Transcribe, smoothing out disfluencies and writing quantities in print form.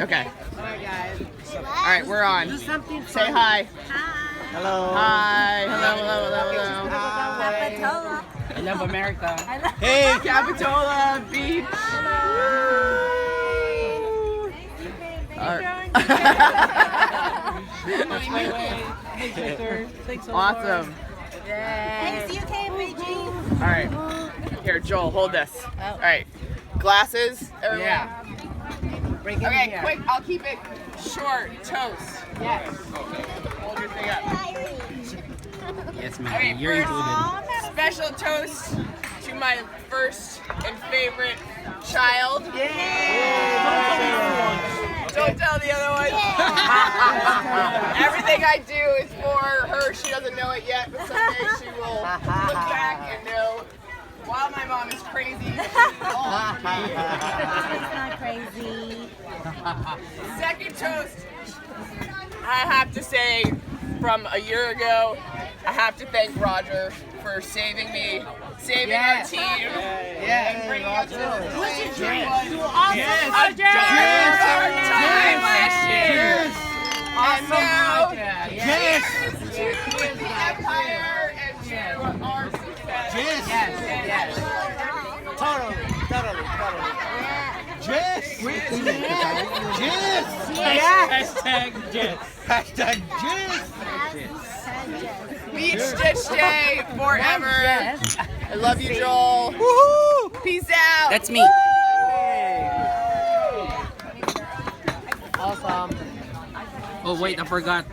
Okay. Alright, guys. All right, we're on. Do something Say fun. hi. Hello. Hi. Hello. Capitola. I love America. Hey, Capitola Beach. Thanks so Awesome. Thanks, UK and Beijing. All right. Here, Joel, hold this. All right. Glasses. Everyone. Yeah. Break it Okay, here. quick. I'll keep it short. Toast. Yes. Hold your thing up. Yes, man. Okay, You're first, included. special toast to my first and favorite child. Don't tell the other one. Everything I do is for her. She doesn't know it yet, but someday she will look back and know. While my mom is crazy, she's all for me. It's not crazy. Second toast, I have to say, from a year ago, I have to thank Roger for saving me, saving our team, and bringing us to this place. It was a hard time last year. And now, cheers to the Empire and to our success. Yes. Totally. Jess. Hashtag Jess. Beach Ditch Day forever. I love you, Joel. Woohoo! Peace out. That's me. Awesome. Oh wait, I forgot.